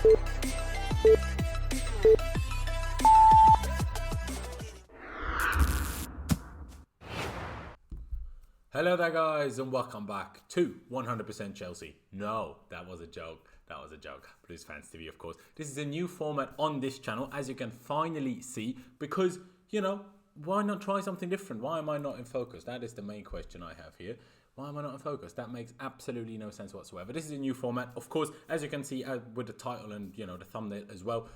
Hello there guys and welcome back to 100% Chelsea. No, that was a joke. That was a joke. Blues Fans TV, of course. This is a new format on this channel, as you can finally see, because, you know, why not try something different? Why am I not in focus? That is the main question I have here. Why am I not in focus? That makes absolutely no sense whatsoever. This is a new format. Of course, as you can see with the title and, you know, the thumbnail as well,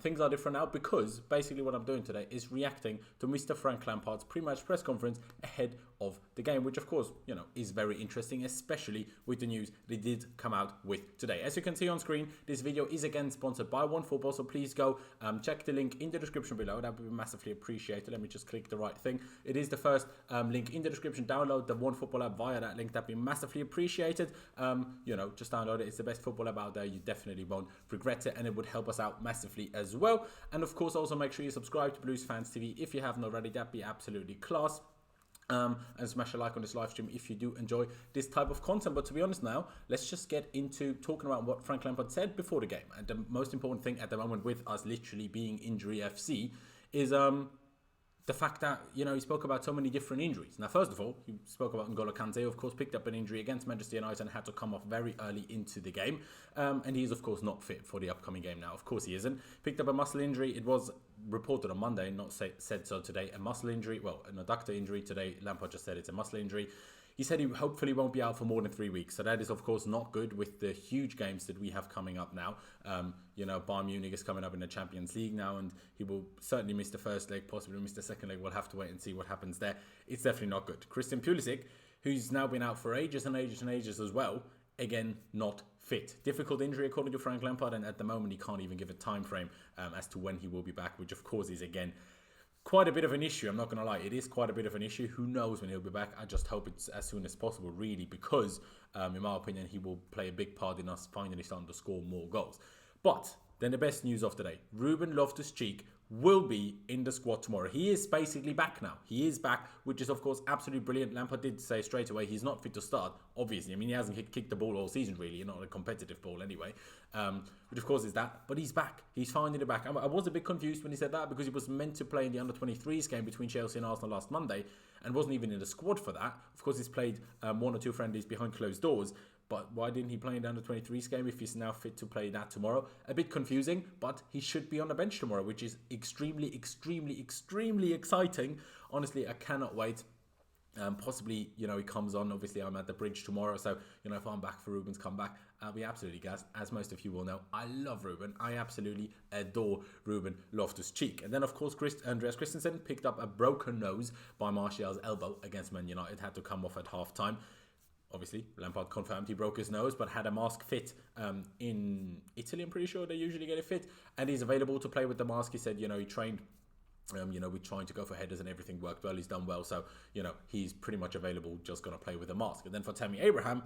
things are different now because basically what I'm doing today is reacting to Mr. Frank Lampard's pre-match press conference ahead of the game, which of course, you know, is very interesting, especially with the news they did come out with today. As you can see on screen, this video is again sponsored by OneFootball, so please go check the link in the description below. That would be massively appreciated. Let me just click the right thing. It is the first link in the description. Download the OneFootball app via that link. That'd be massively appreciated. You know, just download it. It's the best football app out there. You definitely won't regret it, and it would help us out massively as well. And of course, also make sure you subscribe to Blues Fans TV if you haven't already. That'd be absolutely class. And smash a like on this live stream if you do enjoy this type of content. But to be honest now, let's just get into talking about what Frank Lampard said before the game. And the most important thing at the moment, with us literally being injury FC, is the fact that, you know, he spoke about so many different injuries. Now, first of all, he spoke about N'Golo Kante, of course, picked up an injury against Manchester United and had to come off very early into the game. And he's, of course, not fit for the upcoming game now. Of course he isn't. Picked up a muscle injury. It was reported on Monday, not said so today. A muscle injury, well, an adductor injury today. Lampard just said it's a muscle injury. He said he hopefully won't be out for more than 3 weeks. So that is, of course, not good with the huge games that we have coming up now. You know, Bayern Munich is coming up in the Champions League now, and he will certainly miss the first leg, possibly miss the second leg. We'll have to wait and see what happens there. It's definitely not good. Christian Pulisic, who's now been out for ages and ages and ages as well, again, not fit. Difficult injury, according to Frank Lampard, and at the moment he can't even give a time frame as to when he will be back, which, of course, is, again, quite a bit of an issue. I'm not going to lie. It is quite a bit of an issue. Who knows when he'll be back? I just hope it's as soon as possible, really, because, in my opinion, he will play a big part in us finally starting to score more goals. But then the best news of today, Ruben Loftus-Cheek will be in the squad tomorrow. He is basically back now. He is back, which is, of course, absolutely brilliant. Lampard did say straight away he's not fit to start, obviously. I mean, he hasn't kicked the ball all season, really. Not a competitive ball anyway, which, of course, is that. But he's back. He's finally back. I was a bit confused when he said that because he was meant to play in the under-23s game between Chelsea and Arsenal last Monday and wasn't even in the squad for that. Of course, he's played 1 or 2 friendlies behind closed doors. But why didn't he play in the under-23s game if he's now fit to play that tomorrow? A bit confusing, but he should be on the bench tomorrow, which is extremely, extremely, extremely exciting. Honestly, I cannot wait. Possibly, you know, he comes on. Obviously, I'm at the bridge tomorrow. So, you know, if I'm back for Ruben's comeback, I'll be absolutely gassed. As most of you will know, I love Ruben. I absolutely adore Ruben Loftus-Cheek. And then, of course, Andreas Christensen picked up a broken nose by Martial's elbow against Man United. Had to come off at half-time. Obviously, Lampard confirmed he broke his nose, but had a mask fit in Italy. I'm pretty sure they usually get it fit. And he's available to play with the mask. He said, you know, he trained, you know, we're trying to go for headers and everything worked well. He's done well. So, you know, he's pretty much available, just going to play with a mask. And then for Tammy Abraham,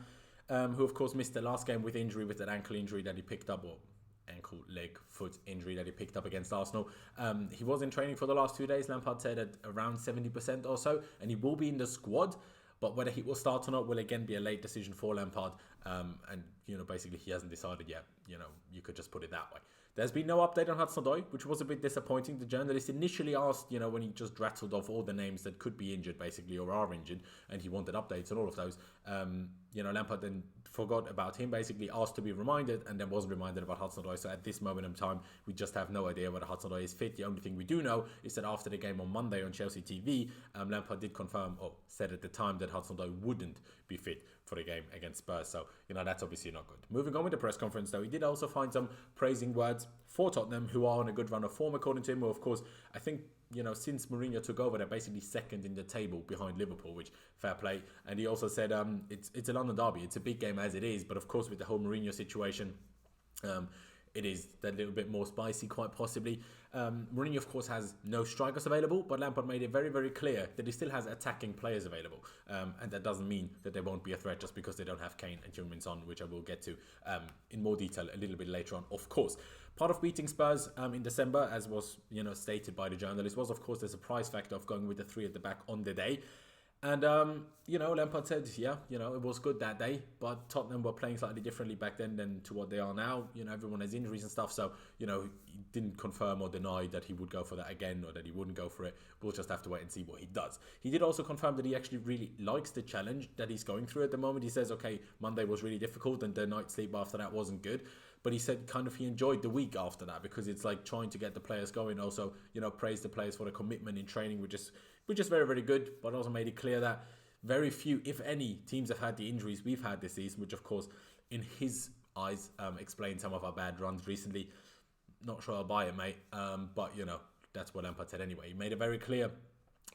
who, of course, missed the last game with injury, with that ankle injury that he picked up, or ankle, leg, foot injury that he picked up against Arsenal. He was in training for the last 2 days. Lampard said at around 70% or so, and he will be in the squad. But whether he will start or not will again be a late decision for Lampard. And, you know, basically he hasn't decided yet. You know, you could just put it that way. There's been no update on Hudson-Odoi, which was a bit disappointing. The journalist initially asked, you know, when he just rattled off all the names that could be injured, basically, or are injured, and he wanted updates on all of those. You know, Lampard then forgot about him, basically asked to be reminded, and then wasn't reminded about Hudson-Odoi. So at this moment in time, we just have no idea whether Hudson-Odoi is fit. The only thing we do know is that after the game on Monday on Chelsea TV, Lampard did confirm, or said at the time, that Hudson-Odoi wouldn't be fit for the game against Spurs. So, you know, that's obviously not good. Moving on with the press conference, though, he did also find some praising words for Tottenham, who are on a good run of form, according to him. Well, of course, I think, you know, since Mourinho took over, they're basically second in the table behind Liverpool, which, fair play. And he also said it's a London derby. It's a big game as it is. But, of course, with the whole Mourinho situation, it is a little bit more spicy, quite possibly. Mourinho, of course, has no strikers available, but Lampard made it very, very clear that he still has attacking players available. And that doesn't mean that they won't be a threat just because they don't have Kane and Heung Min Son, which I will get to in more detail a little bit later on, of course. Part of beating Spurs in December, as was, you know, stated by the journalist, was, of course, the surprise factor of going with the 3 at the back on the day. And, Lampard said, yeah, it was good that day, but Tottenham were playing slightly differently back then than to what they are now. Everyone has injuries and stuff. So, he didn't confirm or deny that he would go for that again or that he wouldn't go for it. We'll just have to wait and see what he does. He did also confirm that he actually really likes the challenge that he's going through at the moment. He says, okay, Monday was really difficult and the night's sleep after that wasn't good. But he said kind of he enjoyed the week after that because it's like trying to get the players going. Also, praise the players for the commitment in training, which is very, very good. But also made it clear that very few, if any, teams have had the injuries we've had this season, which of course, in his eyes, explains some of our bad runs recently. Not sure I'll buy it, mate. But, that's what Lampard said anyway. He made it very clear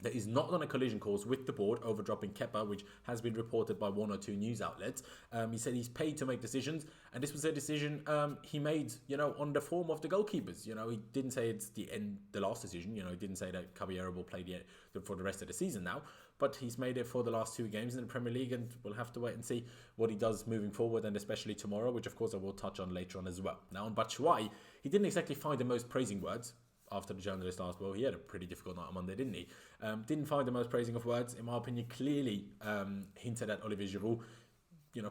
that he's not on a collision course with the board over dropping Kepa, which has been reported by one or two news outlets. He said he's paid to make decisions, and this was a decision he made, on the form of the goalkeepers. He didn't say it's the last decision. He didn't say that Caballero will play for the rest of the season now, but he's made it for the last 2 games in the Premier League, and we'll have to wait and see what he does moving forward, and especially tomorrow, which of course I will touch on later on as well. Now on Batshuayi, he didn't exactly find the most praising words after the journalist asked. Well, he had a pretty difficult night on Monday, didn't he? Didn't find the most praising of words, in my opinion. Clearly hinted at Olivier Giroud,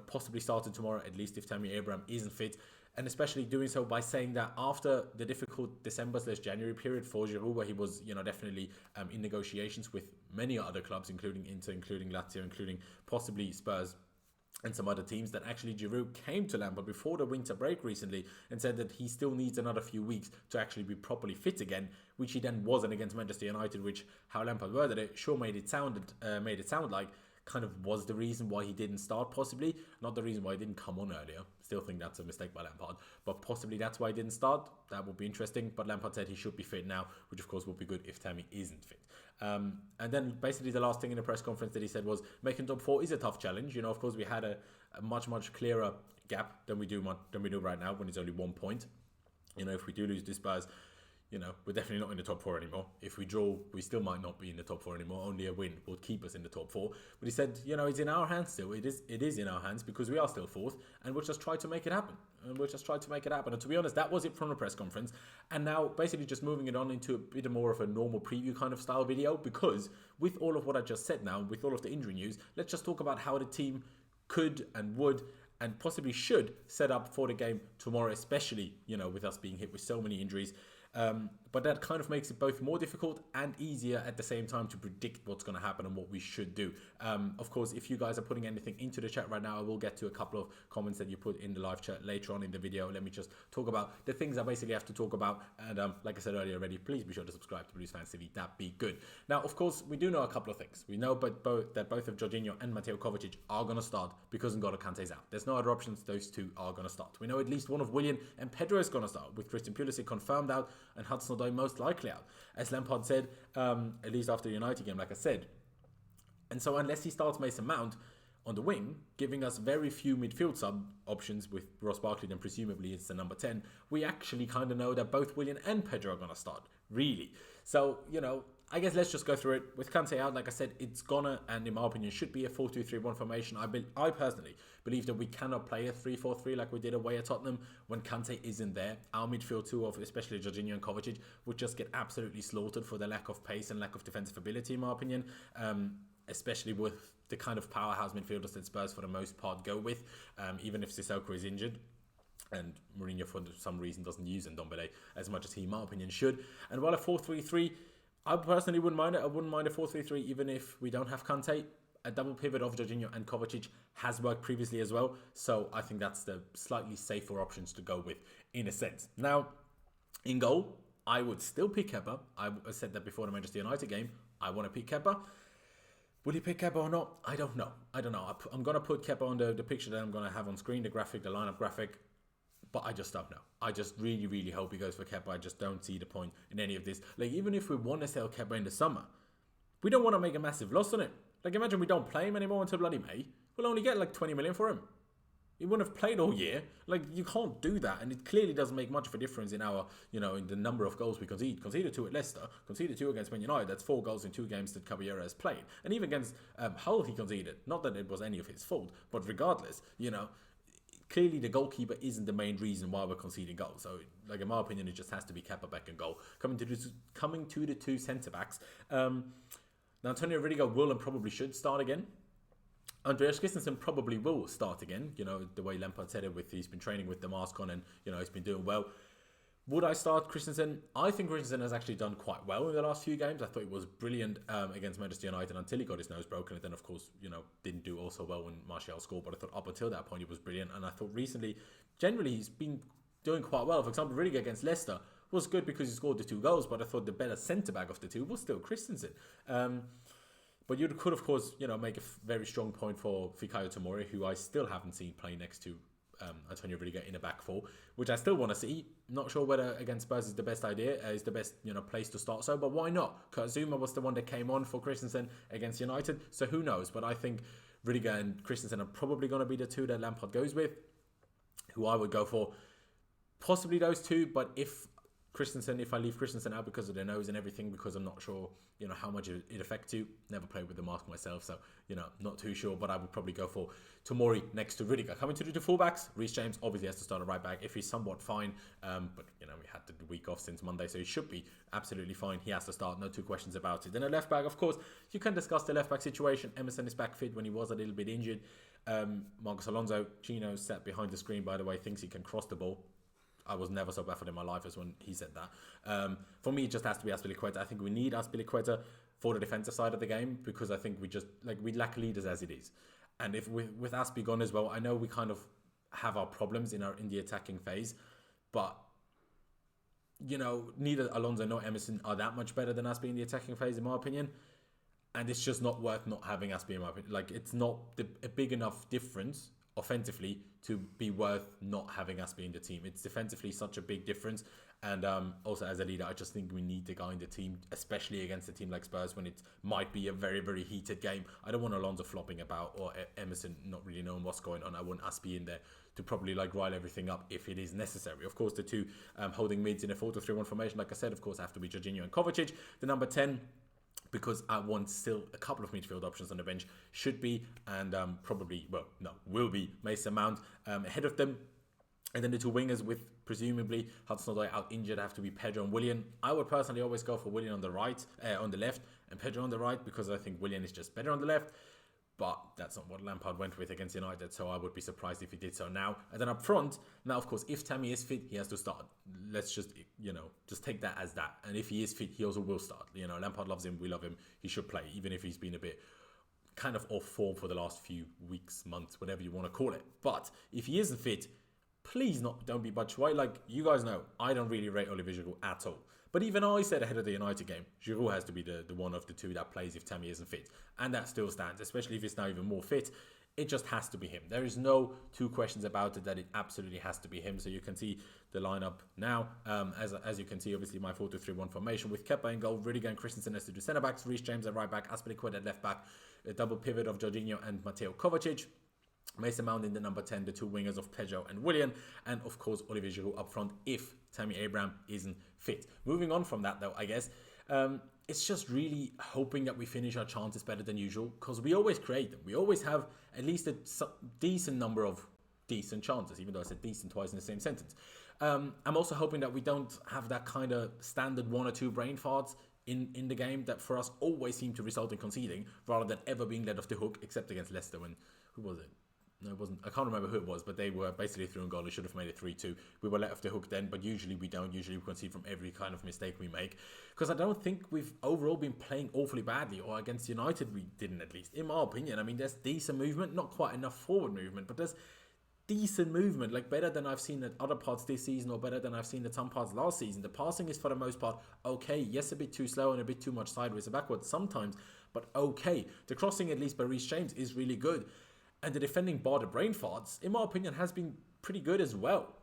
possibly starting tomorrow, at least if Tammy Abraham isn't fit. And especially doing so by saying that after the difficult December/January period for Giroud, where he was, definitely in negotiations with many other clubs, including Inter, including Lazio, including possibly Spurs, and some other teams, that actually Giroud came to Lampard before the winter break recently and said that he still needs another few weeks to actually be properly fit again, which he then wasn't against Manchester United, which, how Lampard worded it, sure made it sound like kind of was the reason why he didn't start, possibly. Not the reason why he didn't come on earlier. Still think that's a mistake by Lampard. But possibly that's why he didn't start. That would be interesting. But Lampard said he should be fit now, which of course would be good if Tammy isn't fit. And then basically the last thing in the press conference that he said was making top 4 is a tough challenge. Of course we had a much, much clearer gap than we do right now when it's only 1 point. If we do lose this Spurs, we're definitely not in the top 4 anymore. If we draw, we still might not be in the top 4 anymore. Only a win will keep us in the top 4. But he said, it's in our hands still. It is in our hands because we are still 4th, and we'll just try to make it happen. And to be honest, that was it from the press conference. And now, basically, just moving it on into a bit more of a normal preview kind of style video, because with all of what I just said now, with all of the injury news, let's just talk about how the team could and would and possibly should set up for the game tomorrow, especially, with us being hit with so many injuries. But that kind of makes it both more difficult and easier at the same time to predict what's going to happen and what we should do. Of course, if you guys are putting anything into the chat right now, I will get to a couple of comments that you put in the live chat later on in the video. Let me just talk about the things I basically have to talk about. And like I said earlier already, please be sure to subscribe to Blues Fans TV. That'd be good. Now, of course, we do know a couple of things. We know that both of Jorginho and Mateo Kovacic are going to start because N'Golo Kante's out. There's no other options. Those two are going to start. We know at least one of Willian and Pedro is going to start, with Christian Pulisic confirmed out and Hudson-Odoi most likely out, as Lampard said, at least after the United game, like I said. And so unless he starts Mason Mount on the wing, giving us very few midfield sub options with Ross Barkley, then presumably it's the number 10, we actually kind of know that both Willian and Pedro are going to start, really. So, I guess let's just go through it. With Kante out, like I said, it's gonna, and in my opinion, should be a 4-2-3-1 formation. I personally believe that we cannot play a 3-4-3 like we did away at Tottenham when Kante isn't there. Our midfield two, of especially Jorginho and Kovacic, would just get absolutely slaughtered for the lack of pace and lack of defensive ability, in my opinion. Especially with the kind of powerhouse midfielders that Spurs, for the most part, go with, even if Sissoko is injured. And Mourinho, for some reason, doesn't use Ndombele as much as he, in my opinion, should. And while a 4-3-3, I personally wouldn't mind it. I wouldn't mind a 4-3-3 even if we don't have Kante. A double pivot of Jorginho and Kovacic has worked previously as well. So I think that's the slightly safer options to go with, in a sense. Now, in goal, I would still pick Kepa. I said that before the Manchester United game. I want to pick Kepa. Will he pick Kepa or not? I don't know. I'm going to put Kepa on the picture that I'm going to have on screen, the graphic, the lineup graphic. But I just don't know. I just really, really hope he goes for Kepa. I just don't see the point in any of this. Like, even if we want to sell Kepa in the summer, we don't want to make a massive loss on it. Like, imagine we don't play him anymore until bloody May. We'll only get like 20 million for him. He wouldn't have played all year. Like, you can't do that. And it clearly doesn't make much of a difference in our, in the number of goals we concede. Conceded 2 at Leicester. Conceded 2 against Man United. That's 4 goals in 2 games that Caballero has played. And even against Hull, he conceded. Not that it was any of his fault. But regardless, clearly the goalkeeper isn't the main reason why we're conceding goals. So, like, in my opinion, it just has to be Kepa back and goal. Coming to the 2 centre-backs. Now, Antonio Rudiger will and probably should start again. Andreas Christensen probably will start again, the way Lampard said it, he's been training with the mask on and, he's been doing well. Would I start Christensen? I think Christensen has actually done quite well in the last few games. I thought he was brilliant against Manchester United until he got his nose broken. And then, of course, didn't do also well when Martial scored. But I thought up until that point, he was brilliant. And I thought recently, generally, he's been doing quite well. For example, Rudiger against Leicester was good because he scored the 2 goals. But I thought the better centre-back of the two was still Christensen. But you could, of course, make a very strong point for Fikayo Tomori, who I still haven't seen play next to Antonio Rudiger in a back four, which I still want to see. Not sure whether against Spurs is the best idea, is the best place to start. So, but why not? Kurt Zouma was the one that came on for Christensen against United, so who knows? But I think Rudiger and Christensen are probably going to be the two that Lampard goes with, who I would go for. Possibly those two, but if I leave Christensen out because of their nose and everything, because I'm not sure, how much it affects you. Never played with the mask myself, so, not too sure. But I would probably go for Tomori next to Rudiger. Coming to the fullbacks, Reece James obviously has to start at right back if he's somewhat fine. But, we had the week off since Monday, so he should be absolutely fine. He has to start, no two questions about it. Then a left back, of course, you can discuss the left back situation. Emerson is back fit when he was a little bit injured. Marcos Alonso, Chino sat behind the screen, by the way, thinks he can cross the ball. I was never so baffled in my life as when he said that. For me, it just has to be Azpilicueta. I think we need Azpilicueta for the defensive side of the game because I think we lack leaders as it is. And if with Azpi gone as well, I know we kind of have our problems in the attacking phase, but neither Alonso nor Emerson are that much better than Azpi in the attacking phase, in my opinion. And it's just not worth not having Azpi, in my opinion. It's not a big enough difference offensively to be worth not having Azpi in the team. It's defensively such a big difference, and also as a leader, I just think we need the guy in the team, especially against a team like Spurs when it might be a very, very heated game. I don't want Alonso flopping about or Emerson not really knowing what's going on. I want Azpi in there to probably rile everything up if it is necessary. Of course, the two holding mids in a 4-3-1 formation, like I said, of course, have to be Jorginho and Kovacic. The number 10, because I want still a couple of midfield options on the bench, should be, and will be Mason Mount ahead of them. And then the two wingers with presumably Hudson-Odoi out injured have to be Pedro and Willian. I would personally always go for Willian on the left, and Pedro on the right, because I think Willian is just better on the left. But that's not what Lampard went with against United, so I would be surprised if he did so now. And then up front, now of course, if Tammy is fit, he has to start. Let's just, just take that as that. And if he is fit, he also will start. Lampard loves him, we love him. He should play, even if he's been a bit kind of off form for the last few weeks, months, whatever you want to call it. But if he isn't fit, please don't be Batshuayi. You guys know, I don't really rate Olivier Giroud at all. But even I said ahead of the United game, Giroud has to be the one of the two that plays if Tammy isn't fit. And that still stands, especially if it's now even more fit. It just has to be him. There is no two questions about it that it absolutely has to be him. So you can see the lineup now. As you can see, obviously, my 4-2-3-1 formation with Kepa in goal, Rudiger and Christensen as the two centre-backs, Reece James at right back, Azpilicueta at left back, a double pivot of Jorginho and Mateo Kovacic. Mason Mount in the number 10, the two wingers of Pedro and Willian, and of course Olivier Giroud up front if Tammy Abraham isn't fit. Moving on from that though, I guess, it's just really hoping that we finish our chances better than usual, because we always create them. We always have at least a decent number of decent chances, even though I said decent twice in the same sentence. I'm also hoping that we don't have that kind of standard one or two brain farts in the game that for us always seem to result in conceding, rather than ever being let off the hook, except against Leicester when, who was it? No, it wasn't. I can't remember who it was, but they were basically through on goal. They should have made it 3-2. We were let off the hook then, but usually we don't. Usually we concede from every kind of mistake we make. Because I don't think we've overall been playing awfully badly, or against United we didn't, at least. In my opinion, I mean, there's decent movement, not quite enough forward movement, but there's decent movement, better than I've seen at other parts this season, or better than I've seen at some parts last season. The passing is for the most part okay. Yes, a bit too slow and a bit too much sideways and backwards sometimes, but okay. The crossing, at least by Reece James, is really good. And the defending bar the brain farts, in my opinion, has been pretty good as well.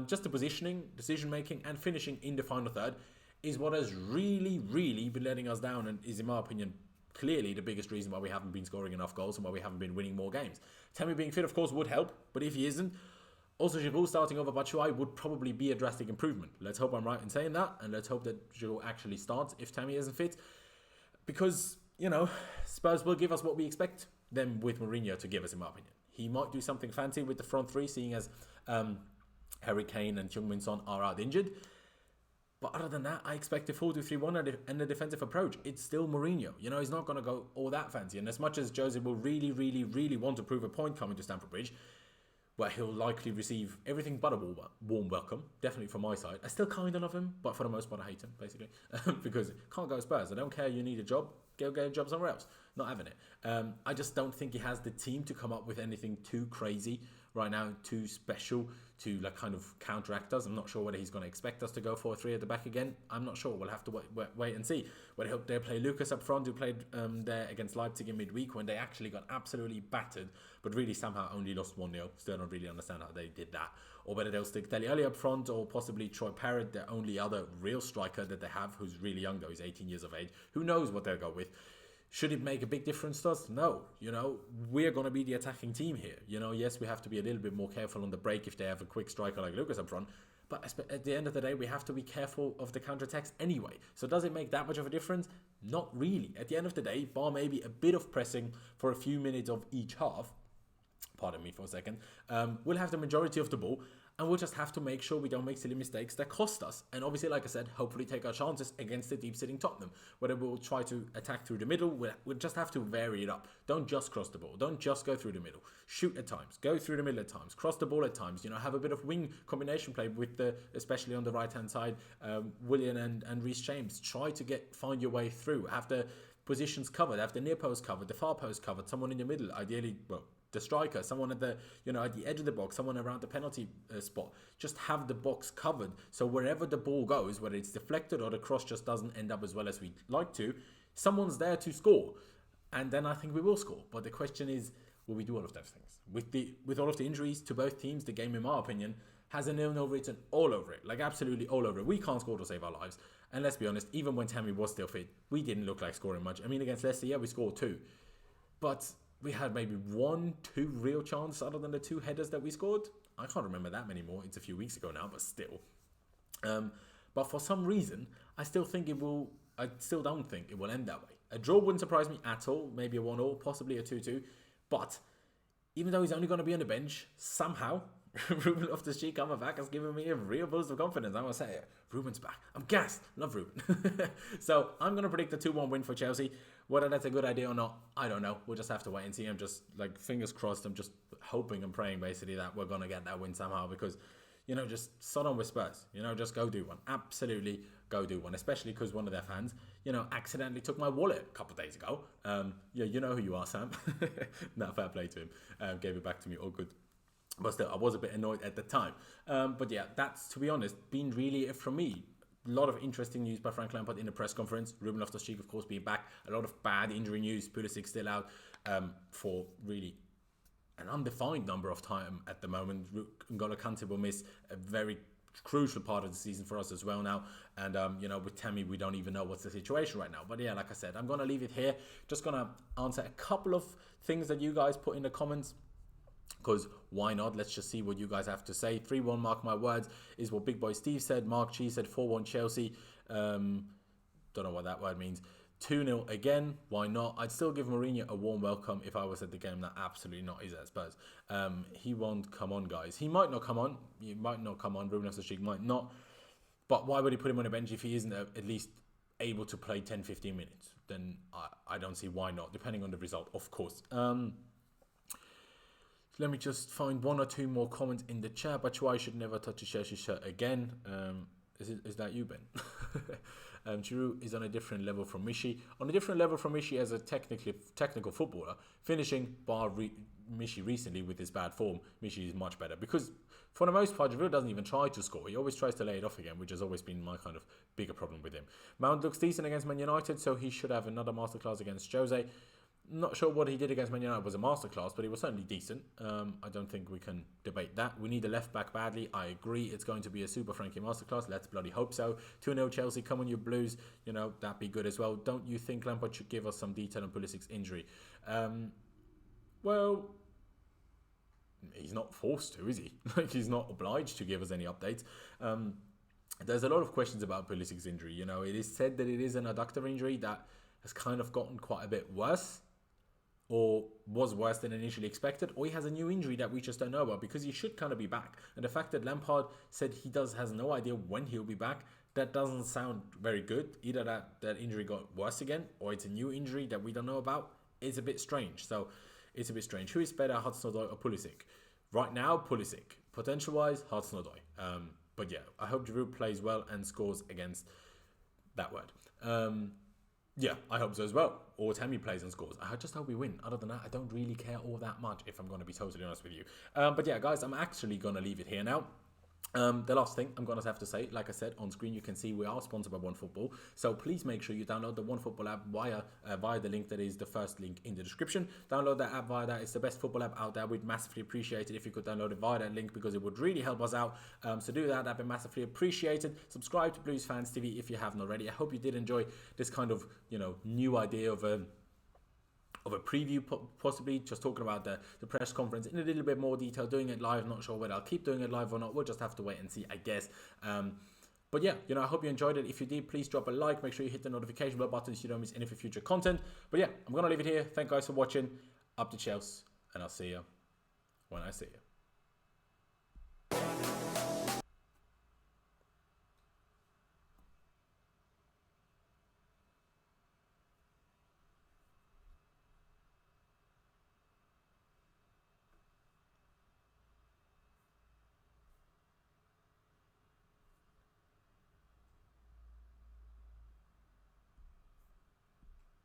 Just the positioning, decision-making, and finishing in the final third is what has really, really been letting us down, and is, in my opinion, clearly the biggest reason why we haven't been scoring enough goals and why we haven't been winning more games. Tammy being fit, of course, would help, but if he isn't, also Giroud starting over Batshuayi would probably be a drastic improvement. Let's hope I'm right in saying that, and let's hope that Giroud actually starts if Tammy isn't fit. Because, Spurs will give us what we expect them with Mourinho to give us, in my opinion. He might do something fancy with the front three, seeing as Harry Kane and Heung Min Son are out injured. But other than that, I expect a 4-2-3-1 and a defensive approach. It's still Mourinho. You know, he's not going to go all that fancy. And as much as Jose will really, really, really want to prove a point coming to Stamford Bridge, where he'll likely receive everything but a warm welcome, definitely from my side. I still kind of love him, but for the most part I hate him, basically. Because can't go Spurs. I don't care, you need a job, go get a job somewhere else. Not having it. I just don't think he has the team to come up with anything too crazy right now, too special to like kind of counteract us. I'm not sure whether he's going to expect us to go 4-3 at the back again. I'm not sure. We'll have to wait and see. But I hope they play Lucas up front, who played there against Leipzig in midweek when they actually got absolutely battered, but really somehow only lost 1-0. Still don't really understand how they did that. Or whether they'll stick Dele Alli up front, or possibly Troy Parrott, the only other real striker that they have, who's really young though. He's 18 years of age. Who knows what they'll go with. Should it make a big difference to us? No. You know, we're going to be the attacking team here. You know, yes, we have to be a little bit more careful on the break if they have a quick striker like Lucas up front. But at the end of the day, we have to be careful of the counter-attacks anyway. So does it make that much of a difference? Not really. At the end of the day, bar maybe a bit of pressing for a few minutes of each half, pardon me for a second, we'll have the majority of the ball, and we'll just have to make sure we don't make silly mistakes that cost us. And obviously, like I said, hopefully take our chances against the deep-sitting Tottenham. Whether we'll try to attack through the middle, we'll just have to vary it up. Don't just cross the ball. Don't just go through the middle. Shoot at times. Go through the middle at times. Cross the ball at times. You know, have a bit of wing combination play with especially on the right-hand side, Willian and Reece James. Try to find your way through. Have the positions covered. Have the near post covered. The far post covered. Someone in the middle, ideally, well, the striker, someone at the at the edge of the box, someone around the penalty spot. Just have the box covered, so wherever the ball goes, whether it's deflected or the cross just doesn't end up as well as we'd like to, someone's there to score, and then I think we will score. But the question is, will we do all of those things? With all of the injuries to both teams, the game, in my opinion, has a 0-0 written all over it, like absolutely all over it. We can't score to save our lives, and let's be honest, even when Tammy was still fit, we didn't look like scoring much. I mean, against Leicester, yeah, we scored 2, but we had maybe 1-2 real chances other than the 2 headers that we scored. I can't remember that many more. It's a few weeks ago now, but still. But for some reason, I still don't think it will end that way. A draw wouldn't surprise me at all. Maybe a 1-1, possibly a 2-2. But even though he's only going to be on the bench, somehow Ruben Loftus-Cheek coming back has given me a real boost of confidence. I must say it. Ruben's back. I'm gassed. Love Ruben. So I'm going to predict a 2-1 win for Chelsea. Whether that's a good idea or not, I don't know. We'll just have to wait and see. I'm just like fingers crossed. I'm just hoping and praying basically that we're going to get that win somehow, because, you know, just sod on with Spurs. You know, just go do one. Absolutely go do one. Especially because one of their fans, you know, accidentally took my wallet a couple of days ago. Yeah, you know who you are, Sam. Not fair play to him. Gave it back to me. All good. But still, I was a bit annoyed at the time. But yeah, that's, to be honest, been really it from me. A lot of interesting news by Frank Lampard in the press conference. Ruben Loftus-Cheek, of course, being back. A lot of bad injury news. Pulisic still out for really an undefined number of time at the moment. N'Golo Kante will miss a very crucial part of the season for us as well now. And, you know, with Tammy, we don't even know what's the situation right now. But yeah, like I said, I'm going to leave it here. Just going to answer a couple of things that you guys put in the comments, because why not? Let's just see what you guys have to say. 3-1, mark my words, is what Big Boy Steve said. Mark Chi said 4-1 Chelsea. Don't know what that word means. 2-0 again. Why not? I'd still give Mourinho a warm welcome if I was at the game. That absolutely not. He's at Spurs. He won't come on, guys. He might not come on. He might not come on. Ruben Loftus-Cheek might not. But why would he put him on a bench if he isn't at least able to play 10-15 minutes? Then I don't see why not, depending on the result, of course. Let me just find 1 or 2 more comments in the chat. But why should never touch a Chelsea shirt again? Is that you, Ben? Giroud is on a different level from Michy. On a different level from Michy as a technical footballer. Finishing, bar Michy recently with his bad form, Michy is much better. Because for the most part, Giroud doesn't even try to score. He always tries to lay it off again, which has always been my kind of bigger problem with him. Mount looks decent against Man United, so he should have another masterclass against Jose. Not sure what he did against Man United was a masterclass, but he was certainly decent. I don't think we can debate that. We need a left back badly. I agree. It's going to be a super Frankie masterclass. Let's bloody hope so. 2-0 Chelsea. Come on, you Blues. You know, that'd be good as well. Don't you think Lampard should give us some detail on Pulisic's injury? Well, he's not forced to, is he? Like, he's not obliged to give us any updates. There's a lot of questions about Pulisic's injury. You know, it is said that it is an adductor injury that has kind of gotten quite a bit worse. or was worse than initially expected, or he has a new injury that we just don't know about, because he should kind of be back. And the fact that Lampard said he has no idea when he'll be back, that doesn't sound very good. Either that injury got worse again, or it's a new injury that we don't know about. It's a bit strange. So it's a bit strange. Who is better, Hudson-Odoi or Pulisic? Right now, Pulisic. Potential-wise, Hudson-Odoi. But yeah, I hope Giroud plays well and scores against that word. Yeah, I hope so as well. Or Tammy plays and scores. I just hope we win. Other than that, I don't really care all that much, if I'm going to be totally honest with you. But yeah, guys, I'm actually going to leave it here now. The last thing I'm going to have to say, like I said, on screen you can see we are sponsored by OneFootball. So please make sure you download the OneFootball app via the link that is the first link in the description. Download that app via that. It's the best football app out there. We'd massively appreciate it if you could download it via that link, because it would really help us out. So do that. That'd be massively appreciated. Subscribe to Blues Fans TV if you haven't already. I hope you did enjoy this kind of, new idea of a preview, possibly just talking about the press conference in a little bit more detail, doing it live. Not sure whether I'll keep doing it live or not. We'll just have to wait and see, I guess. But yeah, I hope you enjoyed it. If you did, please drop a like. Make sure you hit the notification bell button so you don't miss any of the future content. But yeah, I'm going to leave it here. Thank you guys for watching. Up to Chelsea, and I'll see you when I see you.